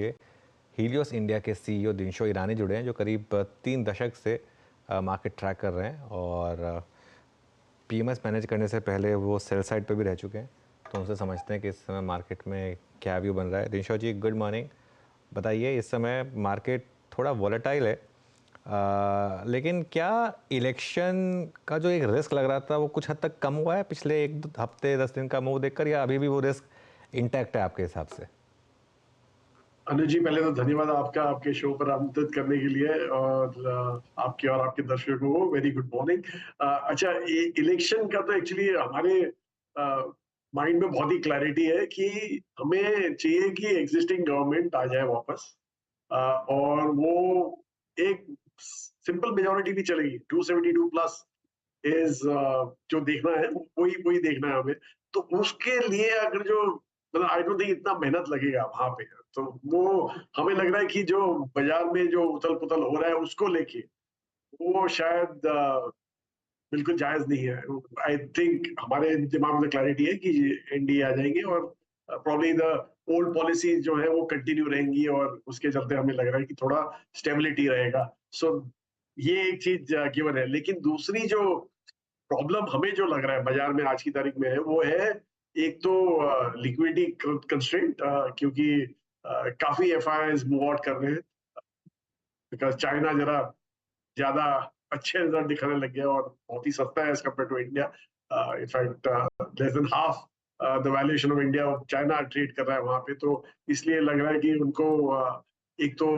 लिए Helios India के CEO Dinshaw ईरानी जुड़े हैं, जो करीब 3 दशक से मार्केट ट्रैक कर रहे हैं और पीएमएस मैनेज करने से पहले वो सेल साइड पे भी रह चुके हैं। तो उनसे समझते हैं कि इस समय मार्केट में क्या व्यू बन रहा है। दिनशो जी, गुड मॉर्निंग। बताइए, इस समय मार्केट थोड़ा वॉलेटाइल है, लेकिन क्या इलेक्शन का जो एक रिस्क लग रहा था वो कुछ हद तक कम हुआ है पिछले 1 हफ्ते 10 दिन का मूव देखकर, या अभी भी वो रिस्क इंटैक्ट है आपके हिसाब से? अनुज जी, पहले तो धन्यवाद आपका, आपके शो पर आमंत्रित करने के लिए, और आपके और आपके दर्शकों को वेरी गुड मॉर्निंग। अच्छा, इलेक्शन का तो एक्चुअली हमारे माइंड में बहुत ही क्लैरिटी है कि हमें चाहिए कि एग्जिस्टिंग गवर्नमेंट आ जाए वापस, और वो एक सिंपल मेजोरिटी भी चलेगी। 272 प्लस इज जो देखना है वही वही देखना है हमें। तो उसके लिए अगर जो, मतलब आई डोंट थिंक इतना मेहनत लगेगा वहां पे। तो वो हमें लग रहा है कि जो बाजार में जो उथल पुथल हो रहा है उसको लेके वो शायद बिल्कुल जायज नहीं है। आई थिंक हमारे दिमाग में क्लैरिटी है कि एनडीए आ जाएंगे, और प्रॉब्ली द ओल्ड पॉलिसी जो है वो कंटिन्यू रहेंगी, और उसके चलते हमें लग रहा है कि थोड़ा स्टेबिलिटी रहेगा। सो ये एक चीज गिवन है। लेकिन दूसरी जो प्रॉब्लम हमें जो लग रहा है बाजार में आज की तारीख में है, वो है एक तो लिक्विडिटी कंस्ट्रेंट, क्योंकि काफी एफआईआईज मूव आउट कर रहे हैं, बिकॉज चाइना जरा ज्यादा अच्छे रिजल्ट दिखाने लग गया और बहुत ही सस्ता है as compare to India. In fact less than half the valuation of India China trade कर रहा है वहां पे। तो इसलिए लग रहा है कि उनको एक तो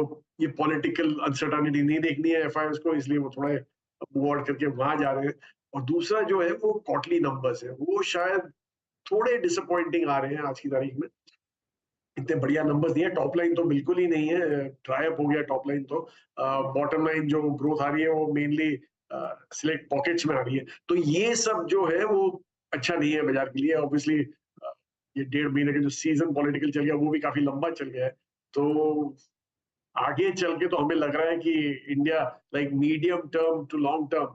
ये पॉलिटिकल अनसर्टेनिटी नहीं देखनी है एफआईआईज को, इसलिए वो थोड़ा मूव आउट करके वहां जा रहे हैं। और दूसरा जो है वो क्वार्टरली नंबर्स है, वो शायद थोड़े डिसअपॉइंटिंग आ रहे हैं आज की तारीख में। इतने बढ़िया नंबर्स नहीं है, टॉप लाइन तो बिल्कुल ही नहीं है, ड्राई अप हो गया टॉप लाइन। तो बॉटम लाइन जो ग्रोथ आ रही है वो मेनली सिलेक्ट पॉकेट्स में आ रही है। तो ये सब जो है वो अच्छा नहीं है बाजार के लिए। ऑब्वियसली ये 1.5 महीने का जो सीजन पॉलिटिकल चल गया वो भी काफी लंबा चल गया है। तो आगे चल के तो हमें लग रहा है कि India, like medium term to long term,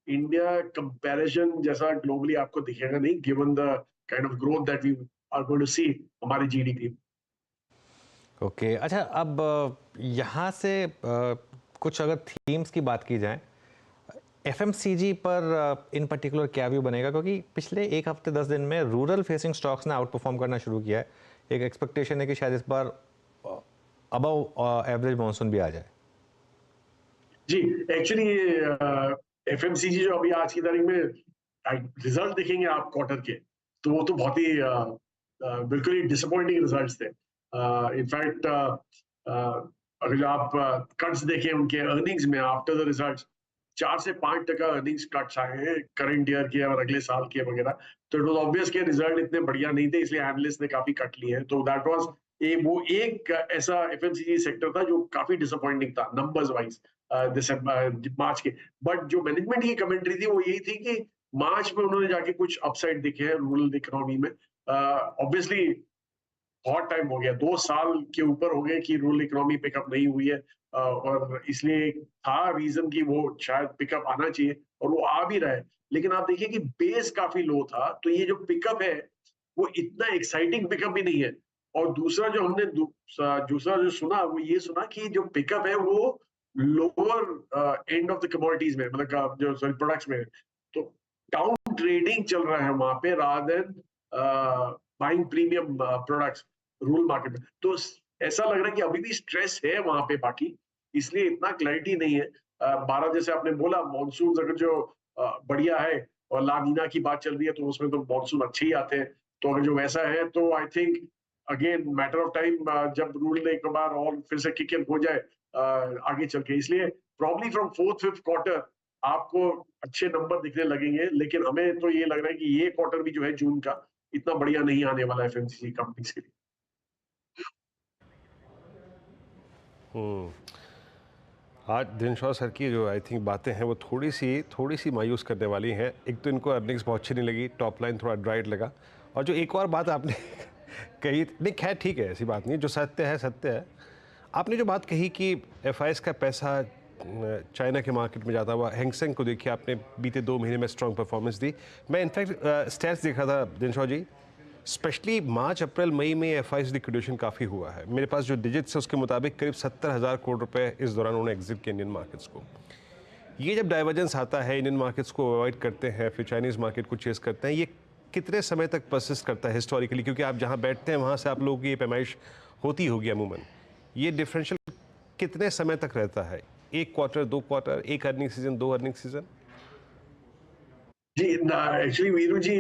India comparison जैसा ग्लोबली आपको दिखेगा नहीं, given the kind of growth that we are going to see हमारी जीडीपी। ओके, अच्छा, अब यहाँ से कुछ अगर थीम्स की बात की जाए, एफएमसीजी पर इन पर्टिकुलर क्या व्यू बनेगा? क्योंकि पिछले 1 हफ्ते 10 दिन में रूरल फेसिंग स्टॉक्स ने आउट परफॉर्म करना शुरू किया है। एक एक्सपेक्टेशन है कि शायद इस बार अबव एवरेज मॉनसून भी आ जाए। जी, एक्चुअली एफएमसीजी जो अभी आज की तारीख में रिजल्ट देखेंगे आप क्वार्टर के, तो वो तो बहुत ही बिल्कुल ही डिसअपॉइंटिंग रिजल्ट्स थे। इनफैक्ट अगर आप कट्स देखें उनके अर्निंग्स में आफ्टर द रिजल्ट्स, 4 से 5% अर्निंग्स कट्स आए हैं करंट ईयर के और अगले साल के वगैरह। तो इट वाज ऑब्वियस कि रिजल्ट इतने बढ़िया नहीं थे, इसलिए एनालिस्ट ने काफी कट लिए हैं। तो दैट वाज वो एक ऐसा एफएमसीजी सेक्टर था जो काफी डिसअपॉइंटिंग था नंबर्स वाइज मार्च के। बट जो मैनेजमेंट की कमेंट्री थी वो यही थी कि मार्च में उन्होंने जाके कुछ अपसाइड दिखे हैं रूरल इकोनॉमी में। ऑब्वियसली बहुत टाइम हो गया, 2 साल के ऊपर हो गए कि रूरल इकोनॉमी पिकअप नहीं हुई है, और इसलिए था रीजन कि वो शायद पिकअप आना चाहिए, और वो आ भी रहा है। लेकिन आप देखिए कि बेस काफी लो था, तो ये जो पिकअप है वो इतना एक्साइटिंग पिकअप भी नहीं है। और दूसरा जो हमने दूसरा जो सुना वो ये सुना कि जो पिकअप है वो lower end of the commodities में, मतलब जो सॉरी प्रोडक्ट्स में। तो डाउन ट्रेडिंग चल रहा है वहां पे rather than buying premium products rural market में। तो ऐसा लग रहा है कि अभी भी स्ट्रेस है वहां पे बाकी, इसलिए इतना क्लैरिटी नहीं है। 12 जैसे आपने बोला, मानसून अगर जो बढ़िया है और ला नीना की बात चल रही है तो उसमें तो मानसून अच्छे ही आते हैं। तो अगर जो वैसा है तो I think again matter of time जब रूल एक बार और फिर से किक इन हो जाए आगे चल के। इसलिए probably from fourth fifth quarter आपको अच्छे नंबर दिखने लगेंगे। लेकिन हमें तो ये लग रहा है कि ये क्वार्टर भी जो है जून का इतना बढ़िया नहीं आने वाला है एफएमसीजी कंपनीज के लिए। आज दिनशॉ सर की जो आई थिंक बातें हैं वो थोड़ी सी मायूस करने वाली हैं। एक तो इनको अर्निंग्स बहुत अच्छी नहीं लगी, टॉप लाइन थोड़ा ड्राइड लगा, और जो एक और बात आपने कही, नहीं खैर ठीक है, ऐसी बात नहीं, जो सत्य है सत्य है। आपने जो बात कही कि एफआईएस का पैसा चाइना के मार्केट में जाता हुआ, हैंगसेंग को देखिए आपने बीते 2 महीने में स्ट्रॉन्ग परफॉर्मेंस दी। मैं इनफैक्ट स्टैट्स देखा था दिनशॉ जी, स्पेशली मार्च अप्रैल मई में एफआईज लिक्विडेशन काफ़ी हुआ है। मेरे पास जो डिजिट्स है उसके मुताबिक करीब 70,000 करोड़ रुपए इस दौरान उन्होंने एग्जिट किया इंडियन मार्केट्स को। ये जब डाइवर्जेंस आता है, इंडियन मार्केट्स को अवॉइड करते हैं, फिर चाइनीज़ मार्केट को चेस करते हैं, ये कितने समय तक परसिस्ट करता है हिस्टोरिकली? क्योंकि आप जहाँ बैठते हैं वहाँ से आप लोगों की ये पैमाइश होती होगी अमूमन। ये डिफरेंशियल कितने समय तक रहता है? 1 quarter, 2 quarter, 1 earning season, 2 earning season? जी, एक्चुअली वीरू जी,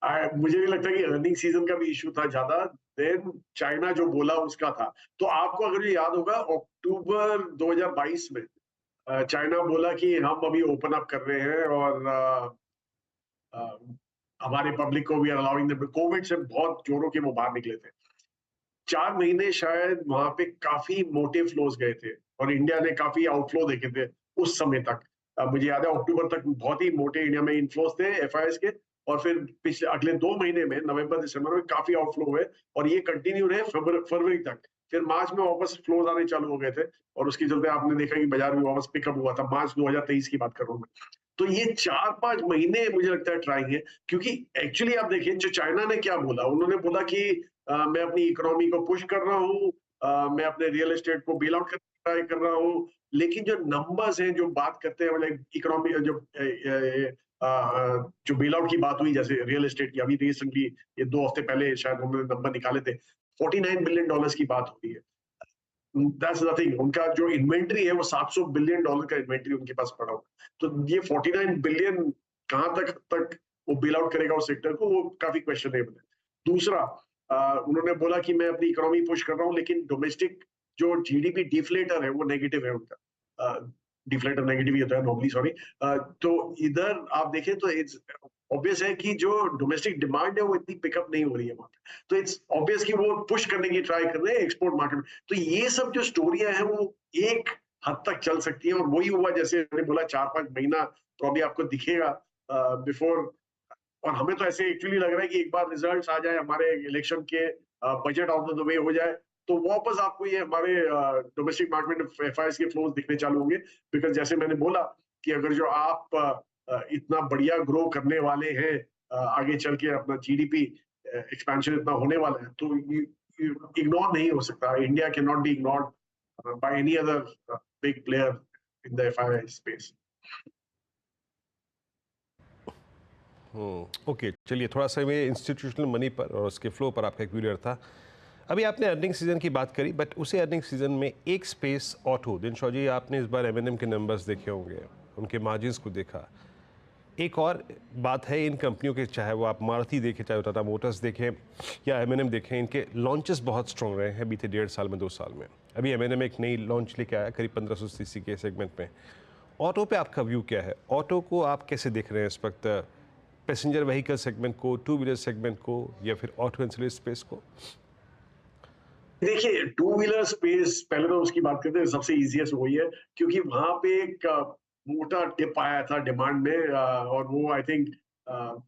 मुझे नहीं लगता कि अर्निंग सीजन का भी इशू था ज्यादा। देन चाइना जो बोला उसका था। तो आपको अगर ये याद होगा, अक्टूबर 2022 में चाइना बोला कि हम अभी ओपन अप कर रहे हैं और अ, हमारे पब्लिक को भी अलाउइंग देम। कोविड से बहुत जोरों के वो बाहर निकले थे। 4 महीने शायद वहां पे काफी मोटे फ्लोज गए थे और इंडिया ने काफी आउटफ्लो देखे थे उस समय तक। मुझे याद है अक्टूबर तक बहुत ही मोटे इंडिया में इनफ्लोज थे एफआईएस के, और फिर पिछले अगले 2 महीने में नवंबर दिसंबर में काफी आउटफ्लो हुए और ये कंटिन्यू रहे फरवरी तक। फिर मार्च में वापस फ्लोज आने चालू हो गए थे और उसके चलते आपने देखा कि बाजार में वापस पिकअप हुआ था। मार्च 2023 की बात कर रहा हूँ मैं। तो ये 4-5 महीने मुझे लगता है ट्राई है, क्योंकि एक्चुअली आप देखिए जो चाइना ने क्या बोला, उन्होंने बोला कि मैं अपनी इकोनॉमी को पुश कर रहा हूँ, मैं अपने रियल एस्टेट को बेल आउट करने की ट्राई कर रहा हूँ। लेकिन जो नंबर्स हैं, जो बात करते हैं, मतलब इकोनॉमी जो बेल आउट की बात हुई, जैसे रियल एस्टेट की, अभी रिसेंटली ये 2 हफ्ते पहले शायद उन्होंने नंबर निकाले थे, $49 बिलियन की बात हो रही है। That's nothing. उनका जो इन्वेंट्री है वो $700 बिलियन का इन्वेंट्री उनके पास पड़ा हुआ। तो ये 49 बिलियन कहाँ तक वो बेल आउट करेगा उस सेक्टर को, वो काफी क्वेश्चनेबल है। दूसरा, उन्होंने बोला कि मैं अपनी इकोनॉमी पुश कर रहा हूँ, लेकिन डोमेस्टिक जो जीडीपी डिफ्लेटर है वो नेगेटिव है उनका। डिफ्लेटर नेगेटिव ही होता है नॉर्मली, सॉरी। तो इधर आप देखें तो इट्स ऑब्वियस है कि जो डोमेस्टिक डिमांड है वो इतनी पिकअप नहीं हो रही है वहां पे। तो इट्स ऑब्वियस कि वो पुश करने की ट्राई कर रहे हैं एक्सपोर्ट मार्केट में। तो ये सब जो स्टोरियां हैं वो एक हद तक चल सकती है, और वही हुआ जैसे मैंने बोला, 4-5 महीना प्रॉब्लम आपको दिखेगा बिफोर। और हमें तो ऐसे एक्चुअली लग रहा है कि एक बार रिजल्ट्स आ जाए हमारे इलेक्शन के, budget out of the way हो जाए, तो वापस आपको ये हमारे डोमेस्टिक मार्केट में एफआईएस के फ्लोज दिखने चालू होंगे। बिकॉज जैसे मैंने बोला कि अगर जो आप इतना बढ़िया ग्रो करने वाले हैं, आगे चल के अपना जीडीपी एक्सपेंशन इतना होने वाला है, तो इग्नोर नहीं हो सकता। India can not be ignored by any other big player in the FII space. Okay, चलिए थोड़ा सा ये इंस्टीट्यूशनल मनी पर और उसके फ्लो पर आपका एक वीडियो था। अभी आपने अर्निंग सीजन की बात करी, बट उसी अर्निंग सीजन में एक स्पेस ऑटो, दिनशॉ जी, आपने इस बार एमएनएम के नंबर्स देखे होंगे, उनके मार्जिन्स को देखा। एक और बात है इन कंपनियों के, चाहे वो आप मारुति देखें, चाहे टाटा मोटर्स देखें या एमएनएम देखें, इनके लॉन्चेस बहुत स्ट्रॉन्ग रहे हैं बीते 1.5 साल में, 2 साल में। अभी एमएनएम एक नई लॉन्च लेके आया करीब 1500 सीसी के सेगमेंट में। ऑटो पे आपका व्यू क्या है? ऑटो को आप कैसे देख रहे हैं इस वक्त? पैसेंजर व्हीकल सेगमेंट को, टू व्हीलर सेगमेंट को, या फिर ऑटो एंसिलरी स्पेस को? देखिए, टू व्हीलर स्पेस पहले तो उसकी बात करते हैं, सबसे इजीएस्ट वही है, क्योंकि वहां पे एक मोटा टिप आया था डिमांड में, और वो आई थिंक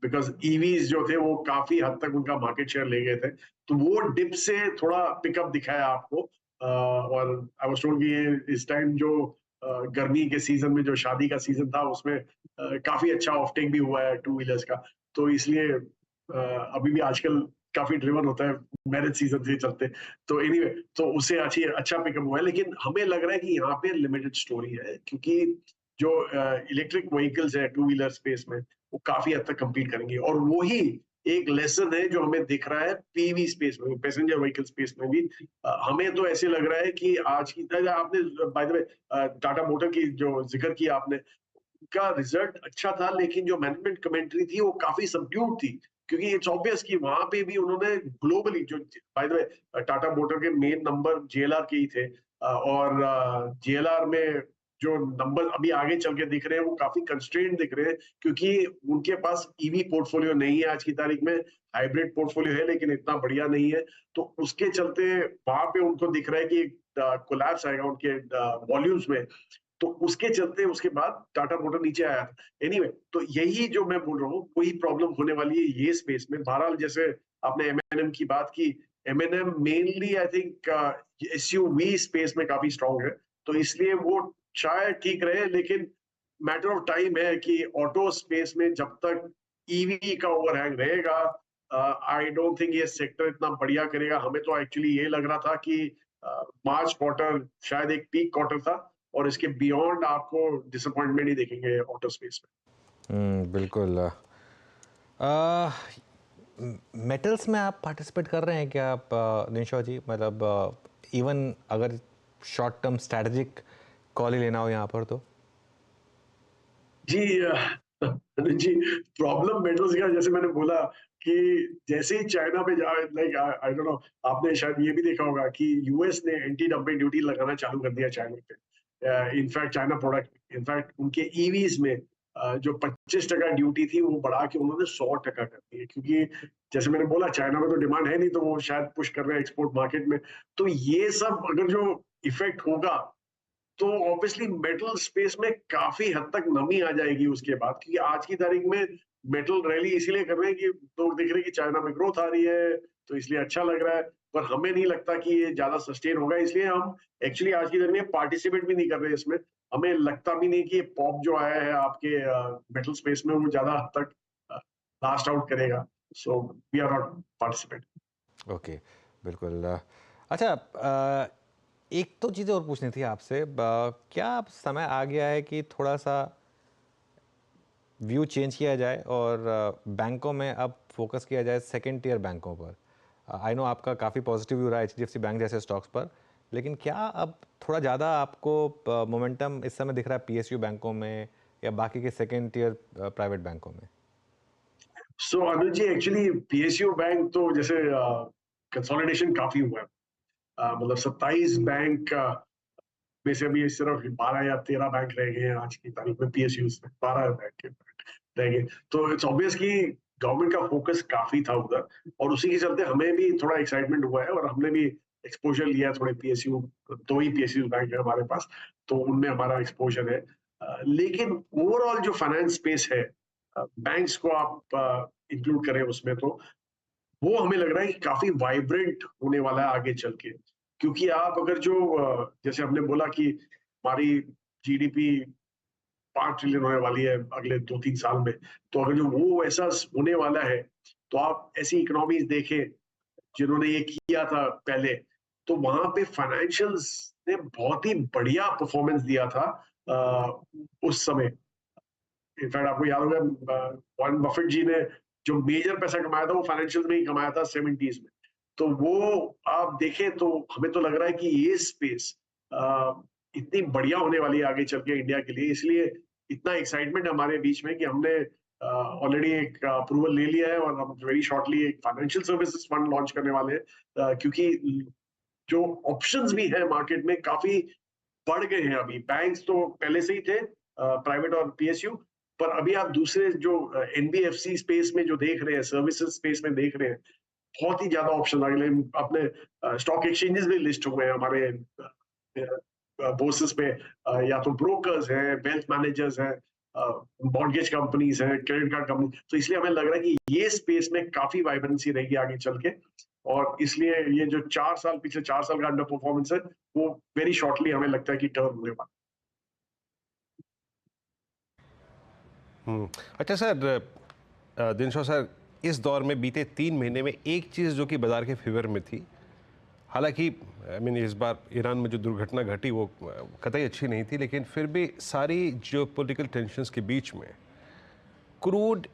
बिकॉज ईवीज जो थे वो काफी हद तक उनका मार्केट शेयर ले गए थे, तो वो डिप से थोड़ा पिकअप दिखाया आपको। और आई वाज टोल्ड कि ये इस टाइम जो गर्मी के सीजन में, जो शादी का सीजन था, उसमें काफी अच्छा ऑफटेक भी हुआ है टू व्हीलर्स का। तो इसलिए अभी भी आजकल काफी ड्रिवन होता है मैरिज सीजन से चलते। तो एनीवे, तो उससे अच्छा पिकअप हुआ है, लेकिन हमें लग रहा है कि यहाँ पे लिमिटेड स्टोरी है, क्योंकि जो इलेक्ट्रिक व्हीकल्स है टू व्हीलर स्पेस में, वो काफी हद तक कम्पीट करेंगे। और वही एक लेसन है जो हमें दिख रहा है पीवी स्पेस में, पैसेंजर व्हीकल स्पेस में भी। हमें तो ऐसे लग रहा है कि आज की, आपने by the way Tata motor की जो जिक्र किया आपने, का रिजल्ट अच्छा था, लेकिन जो मैनेजमेंट कमेंट्री थी वो काफी सबड्यूड थी, क्योंकि इट्स ऑब्वियस कि वहां पे भी उन्होंने ग्लोबली, जो by the way Tata motor के मेन नंबर जेएलआर के ही थे, और जेएलआर में जो नंबर अभी आगे चल के दिख रहे हैं वो काफी कंस्ट्रेंट दिख रहे हैं, क्योंकि उनके पास ईवी पोर्टफोलियो नहीं है आज की तारीख में। हाइब्रिड पोर्टफोलियो है, लेकिन इतना बढ़िया नहीं है। तो उसके चलते वहां पे उनको दिख रहा है कि कोलैप्स आएगा उनके वॉल्यूम्स में। तो उसके चलते उसके बाद टाटा मोटर नीचे आया था। एनीवे, तो यही जो मैं बोल रहा हूँ, वही प्रॉब्लम होने वाली है ये स्पेस में। बहरहाल, जैसे आपने एमएनएम की बात की, MNM mainly I think SUV space में काफी स्ट्रांग है, तो इसलिए वो शायद ठीक रहे, लेकिन मैटर ऑफ टाइम है कि ऑटो स्पेस में जब तक ईवी का ओवरहैंग रहेगा, आई डोंट थिंक ये सेक्टर इतना बढ़िया करेगा। हमें तो एक्चुअली ये लग रहा था कि मार्च क्वार्टर शायद एक पीक क्वार्टर था और इसके बियॉन्ड आपको डिसअपॉइंटमेंट ही देखेंगे ऑटो स्पेस में। बिल्कुल। मेटल्स में आप पार्टिसिपेट कर रहे हैं क्या आप दिनशॉ जी? मतलब इवन अगर शॉर्ट टर्म स्ट्रैटेजिक कॉल ही लेना हो यहाँ पर तो? जी जी, प्रॉब्लम मेटल्स का जैसे मैंने बोला कि जैसे ही चाइना पे जा लाइक आई डोंट नो, आपने शायद ये भी देखा होगा कि यूएस ने एंटी डंपिंग ड्यूटी लगाना चालू कर दिया चाइना पे। इनफैक्ट चाइना प्रोडक्ट इनफैक्ट उनके ईवीज में जो 25% ड्यूटी थी वो बढ़ा के उन्होंने 100% कर दी है, क्योंकि जैसे मैंने बोला चाइना में तो डिमांड है नहीं, तो वो शायद पुश कर रहे हैं एक्सपोर्ट मार्केट में। तो ये सब अगर जो इफेक्ट होगा तो ऑब्वियसली मेटल स्पेस में काफी हद तक नमी आ जाएगी उसके बाद, क्योंकि आज की तारीख में मेटल रैली इसीलिए कर रहे हैं कि लोग देख रहे हैं कि चाइना में ग्रोथ आ रही है, तो इसलिए अच्छा लग रहा है। पर हमें नहीं लगता कि ये ज्यादा सस्टेन होगा, इसलिए हम एक्चुअली आज की तारीख में पार्टिसिपेट भी नहीं कर रहे इसमें। हमें लगता भी नहीं कि ये पॉप जो आया है आपके मेटल स्पेस में वो ज्यादा हद तक लास्ट आउट करेगा। So we are not participate. Okay, बिल्कुल। अच्छा, एक तो चीज़ और पूछनी थी आपसे। क्या अब समय आ गया है कि थोड़ा सा व्यू चेंज किया जाए और बैंकों में अब फोकस किया जाए सेकंड टियर बैंकों पर? आई नो आपका काफ़ी पॉजिटिव व्यू रहा है एचडीएफसी बैंक जैसे स्टॉक्स पर, लेकिन क्या अब थोड़ा ज़्यादा आपको मोमेंटम इस समय दिख रहा है पीएसयू बैंकों में या बाकी के सेकंड टियर प्राइवेट बैंकों में? सो अनुज जी, एक्चुअली पीएसयू बैंक तो जैसे कंसोलिडेशन काफी हुआ है। मतलब 27 बैंक में से अभी सिर्फ 12 या 13 बैंक रह गए हैं आज की तारीख में, पीएसयू में 12 बैंक रह गए। तो इट्स ऑब्वियस कि गवर्नमेंट का फोकस काफी था उधर, और उसी के चलते हमें भी थोड़ा एक्साइटमेंट हुआ है और हमने भी एक्सपोजर लिया थोड़े पीएसयू। 2 ही पीएसयू बैंक है हमारे पास, तो उनमें हमारा एक्सपोजर है। लेकिन ओवरऑल जो फाइनेंस स्पेस है, बैंक्स को आप इंक्लूड करें उसमें, तो वो हमें लग रहा है कि काफी वाइब्रेंट होने वाला है आगे चल के। क्योंकि आप अगर जो जैसे हमने बोला कि हमारी जीडीपी 5 ट्रिलियन होने वाली है अगले 2-3 साल में, तो अगर जो वो ऐसा होने वाला है, तो आप ऐसी इकोनॉमीज देखें जिन्होंने ये किया था पहले, तो वहां पे फाइनेंशियल्स ने बहुत ही बढ़िया परफॉर्मेंस दिया था उस समय। इनफैक्ट आपको याद होगा वॉरेन बफेट जी ने जो मेजर पैसा कमाया था वो फाइनेंशियल में ही कमाया था 70s में। तो वो आप देखें तो हमें तो लग रहा है कि ये स्पेस इतनी बढ़िया होने वाली है आगे चल के इंडिया के लिए, इसलिए इतना एक्साइटमेंट हमारे बीच में कि हमने ऑलरेडी एक अप्रूवल ले लिया है और हम वेरी शॉर्टली एक फाइनेंशियल सर्विसेज फंड लॉन्च करने वाले हैं। क्योंकि जो ऑप्शंस भी है मार्केट में काफी बढ़ गए हैं। अभी बैंक्स तो पहले से ही थे, प्राइवेट और पीएसयू, पर अभी आप दूसरे जो एनबीएफसी स्पेस में जो देख रहे हैं, सर्विसेज स्पेस में देख रहे हैं, बहुत ही ज्यादा ऑप्शन आ गए। अपने स्टॉक एक्सचेंजेस भी लिस्ट हुए हैं हमारे बोर्सेस पे, या तो ब्रोकर्स हैं, वेल्थ मैनेजर्स हैं, मॉर्गेज कंपनीज हैं, क्रेडिट कार्ड कंपनी। तो इसलिए हमें लग रहा है कि ये स्पेस में काफी वाइब्रेंसी रहेगी आगे चल के, और इसलिए ये जो 4 साल पिछले 4 साल का अंडर परफॉर्मेंस है वो वेरी शॉर्टली हमें लगता है कि टर्न होने वाला। अच्छा सर, दिनशॉ सर, इस दौर में बीते 3 महीने में एक चीज़ जो कि बाजार के फेवर में थी, हालांकि आई मीन इस बार ईरान में जो दुर्घटना घटी वो कतई अच्छी नहीं थी, लेकिन फिर भी सारी जो पॉलिटिकल टेंशन्स के बीच में क्रूड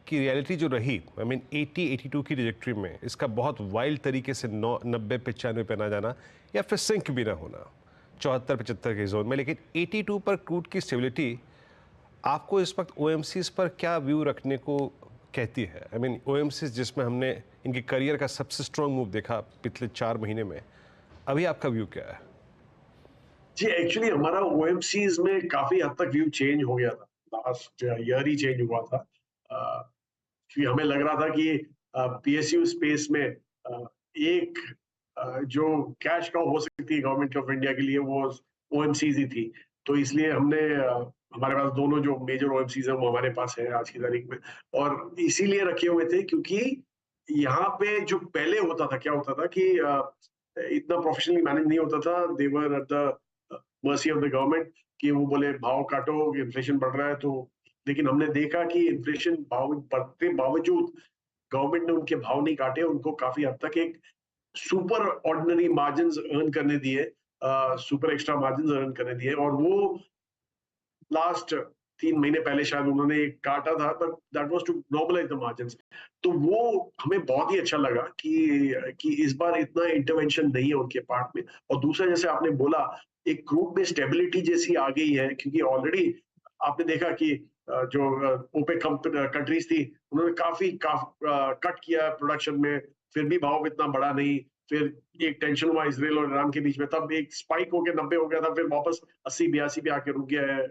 की रियलिटी जो रही, आई मीन 80-82 की ट्रैजेक्टरी में इसका बहुत वाइल्ड तरीके से 90-95 पे ना जाना या फिर सिंक भी ना होना 74-75 के जोन में, लेकिन 82 पर क्रूड की स्टेबिलिटी आपको इस वक्त ओएमसीज पर क्या व्यू रखने को कहती है? आई मीन ओएमसीज जिसमें हमने इनके करियर का सबसे स्ट्रॉन्ग मूव देखा पिछले 4 महीने में, अभी आपका व्यू क्या है? जी, एक्चुअली हमारा ओएमसीज में काफी हद तक व्यू चेंज हो गया था, लास्ट ईयर ही चेंज हुआ था। क्योंकि हमें लग रहा था कि पीएसयू स्पेस में एक जो कैश काउ हो सकती है गवर्नमेंट ऑफ इंडिया के लिए वो ओएमसीज ही थी। तो इसलिए हमने हमारे पास दोनों जो मेजर ओएमसीज हैं वो हमारे पास है आज की तारीख में, और इसीलिए रखे हुए थे क्योंकि यहाँ पे जो पहले होता था, क्या होता था कि इतना प्रोफेशनली मैनेज नहीं होता था। They were at the mercy of the government कि वो बोले भाव काटो, इन्फ्लेशन बढ़ रहा है। तो लेकिन हमने देखा कि इन्फ्लेशन भाव बढ़ते बावजूद गवर्नमेंट ने उनके भाव नहीं काटे, उनको काफी हद तक एक सुपर ऑर्डिनरी मार्जिन अर्न करने दिए, सुपर एक्स्ट्रा मार्जिन अर्न करने दिए, और वो लास्ट 3 महीने पहले शायद उन्होंने काटा था, but that was to normalise the margins. तो वो हमें बहुत ही अच्छा लगा कि इस बार इतना इंटरवेंशन नहीं है उनके पार्ट में। और दूसरा, जैसे आपने बोला, एक क्रूड में स्टेबिलिटी जैसी आ गई है, क्योंकि ऑलरेडी आपने देखा कि जो ओपेक कंट्रीज थी, उन्होंने काफी कट किया प्रोडक्शन में, फिर भी भाव इतना बढ़ा नहीं। फिर एक टेंशन हुआ इसराइल और ईरान के बीच में, तब एक स्पाइक होकर 90 हो गया था, फिर वापस 80-82 पे आके रुक गया है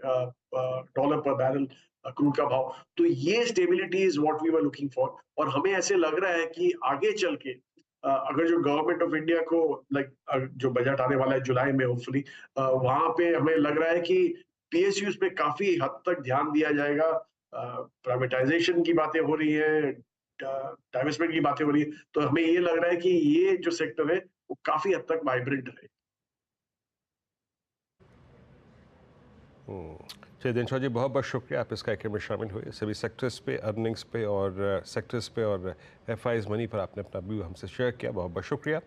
डॉलर पर बैरल क्रूड का भाव। तो ये stability is what we were looking for. और हमें ऐसे लग रहा है कि आगे चल के अगर जो गवर्नमेंट ऑफ इंडिया को जो बजट आने वाला है जुलाई में होपफुली, वहां पे हमें लग रहा है कि पीएसयूज पे काफी हद तक ध्यान दिया जाएगा। प्राइवेटाइजेशन की बातें हो रही है, डाइवेस्टमेंट की बातें हो रही है, तो हमें ये लग रहा है कि ये जो सेक्टर है वो काफी हद तक वाइब्रेंट रहे। चलिए दिनशॉ जी, बहुत बहुत शुक्रिया आप इस कार्यक्रम में शामिल हुए। सभी सेक्टर्स पे, अर्निंग्स पे और सेक्टर्स पे और FIs मनी पर आपने अपना व्यू हमसे शेयर किया, बहुत बहुत शुक्रिया।